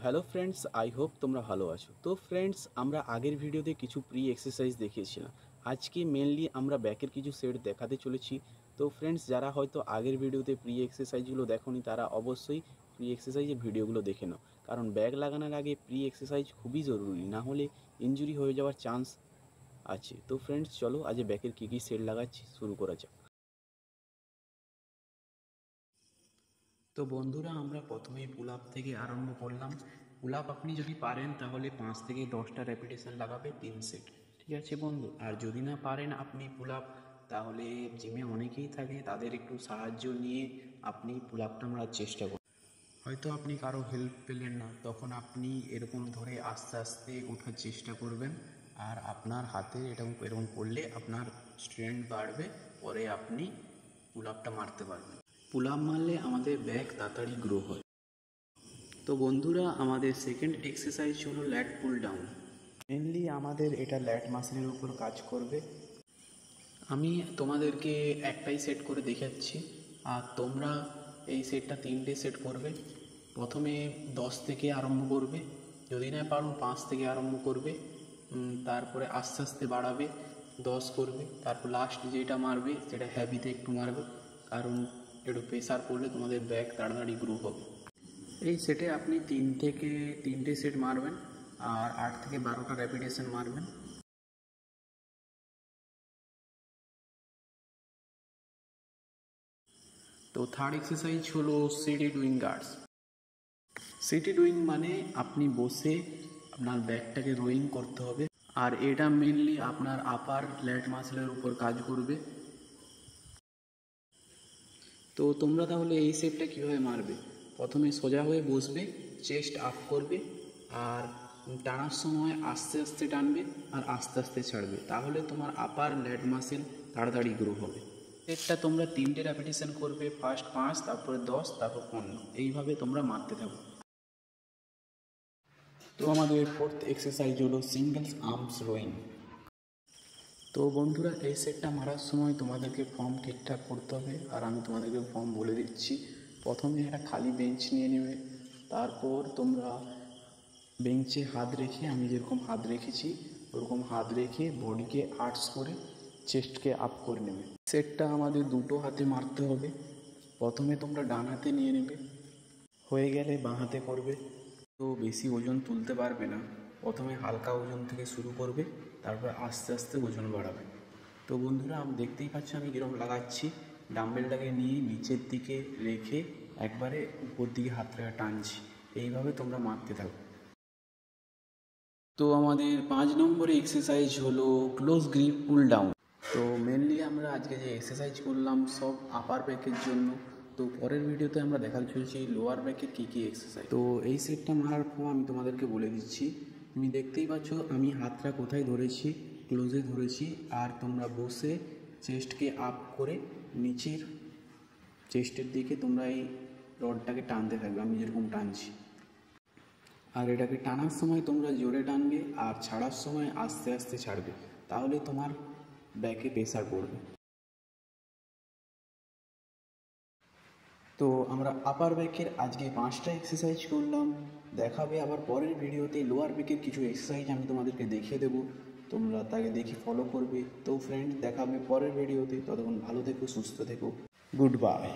Hello friends, I hope তোমরা ভালো আছো। তো ফ্রেন্ডস, আমরা আগের ভিডিওতে কিছু প্রি এক্সারসাইজ দেখিয়েছিলাম। আজকে মেনলি আমরা ব্যাকের কিছু সেট দেখাতে চলেছি। তো ফ্রেন্ডস, যারা হয়তো আগের ভিডিওতে প্রি এক্সারসাইজগুলো দেখোনি তারা অবশ্যই প্রি এক্সারসাইজের ভিডিওগুলো দেখে নাও, কারণ ব্যাক লাগানোর আগে প্রি এক্সারসাইজ খুবই জরুরি, না হলে ইনজুরি হয়ে যাওয়ার চান্স আছে। তো ফ্রেন্ডস, চলো আজ ব্যাকের কী কী সেট লাগাচ্ছি শুরু করা যাক। তো বন্ধুরা, আমরা প্রথমেই পুল আপ থেকে আরম্ভ করলাম। পুল আপ আপনি যদি পারেন তাহলে 5 থেকে 10টা রেপিটেশন লাগাবে 3 সেট, ঠিক আছে বন্ধু? আর যদি না পারেন আপনি পুল আপ, তাহলে জিমে অনেকেই থাকে, তাদের একটু সাহায্য নিয়ে আপনি পুল আপটা মারার চেষ্টা করুন। হয়তো আপনি কারো হেল্প পেলেন না, তখন আপনি এরকম ধরে আস্তে আস্তে ওঠার চেষ্টা করবেন। আর আপনার হাতে এরকম করলে আপনার স্ট্রেংথ বাড়বে, পরে আপনি পুল আপটা মারতে পারবেন। পুল আপ মারলে আমাদের ব্যাক তাড়াতাড়ি গ্রো হয়। তো বন্ধুরা, আমাদের সেকেন্ড এক্সারসাইজ হলো ল্যাট পুল ডাউন। মেনলি আমাদের এটা ল্যাট মাসেলের উপর কাজ করবে। আমি তোমাদেরকে একটাই সেট করে দেখাচ্ছি, আর তোমরা এই সেটটা 3টে সেট করবে। প্রথমে 10 থেকে আরম্ভ করবে, যদি না পারো 5 থেকে আরম্ভ করবে, তারপরে আস্তে আস্তে বাড়াবে, 10 করবে, তারপর লাস্ট যেটা মারবে সেটা হ্যাভিতে একটু মারবে, কারণ একটু প্রেসার পড়লে তোমাদের ব্যাক তাড়াতাড়ি গ্রো হবে। এই সেটে আপনি 3টে সেট মারবেন আর 8 থেকে 12টা রেপিটেশন মারবেন। তো থার্ড এক্সারসাইজ হলো city doing guards. City doing মানে আপনি বসে আপনার ব্যাকটাকে রোয়িং করতে হবে, আর এটা মেনলি আপনার আপার ল্যাট মাসেলের উপর কাজ করবে। তো তোমরা তাহলে এই সেটটা কীভাবে মারবে? প্রথমে সোজা হয়ে বসবে, চেস্ট আপ করবে, আর টানার সময় আস্তে আস্তে টানবে আর আস্তে আস্তে ছাড়বে, তাহলে তোমার আপার ল্যাট মাসেল তাড়াতাড়ি গ্রো হবে। সেটটা তোমরা 3টে রেপিটেশন করবে, ফার্স্ট 5, তারপরে 10, তারপর 15, এইভাবে তোমরা মারতে থাকো। তো আমাদের ফোর্থ এক্সারসাইজ হলো সিঙ্গেলস আর্মস রোয়িং। তো বন্ধুরা, এই সেটটা মারার সময় তোমাদেরকে ফর্ম ঠিকঠাক করতে হবে, আর আমি তোমাদেরকে ফর্ম বলে দিচ্ছি। প্রথমে একটা খালি বেঞ্চ নিয়ে নেবে, তারপর তোমরা বেঞ্চে হাত রেখে, আমি যেরকম হাত রেখেছি ওরকম হাত রেখে বডিকে আর্টস করে চেস্টকে আপ করে নেবে। সেটটা আমাদের দুটো হাতে মারতে হবে। প্রথমে তোমরা ডান হাতে নিয়ে নেবে, হয়ে গেলে বাঁ হাতে করবে। তো বেশি ওজন তুলতে পারবে না, প্রথমে হালকা ওজন থেকে শুরু করবে, তারপর আস্তে আস্তে ওজন বাড়াবে। তো বন্ধুরা, আমি দেখতেই পাচ্ছি আমি কীরকম লাগাচ্ছি। ডাম্বেলটাকে নিয়ে নিচের দিকে রেখে একবারে উপর দিকে হাতটাকে টানছি, এইভাবে তোমরা মারতে থাকো। তো আমাদের 5 নম্বরে এক্সারসাইজ হলো ক্লোজ গ্রিপ পুল ডাউন। তো মেনলি আমরা আজকে যে এক্সারসাইজ করলাম সব আপার ব্যাকের জন্য। তো পরের ভিডিওতে আমরা দেখাতে চলছি লোয়ার ব্যাকের কী কী এক্সারসাইজ। তো এই সেটটা মারার পর আমি তোমাদেরকে বলে দিচ্ছি। তুমি দেখতেই পাচ্ছ আমি হাতটা কোথায় ধরেছি, ক্লোজে ধরেছি, আর তোমরা বসে চেস্টকে আপ করে নিচের চেস্টের দিকে তোমরা এই রডটাকে টানতে থাকবে, আমি যেরকম টানছি। আর এটাকে টানার সময় তোমরা জোরে টানবে আর ছাড়ার সময় আস্তে আস্তে ছাড়বে, তাহলে তোমার ব্যাকে প্রেসার পড়বে। তো আমরা আপার ব্যাকের আজকে 5টা এক্সারসাইজ করলাম। দেখাবে আবার পরের ভিডিওতে লোয়ার ব্যাকের কিছু এক্সারসাইজ আমি তোমাদেরকে দেখিয়ে দেবো, তোমরা তাকে দেখে ফলো করবে। তো ফ্রেন্ড, দেখাবে পরের ভিডিওতে, ততক্ষণ ভালো থেকো, সুস্থ থেকো, গুড বাই।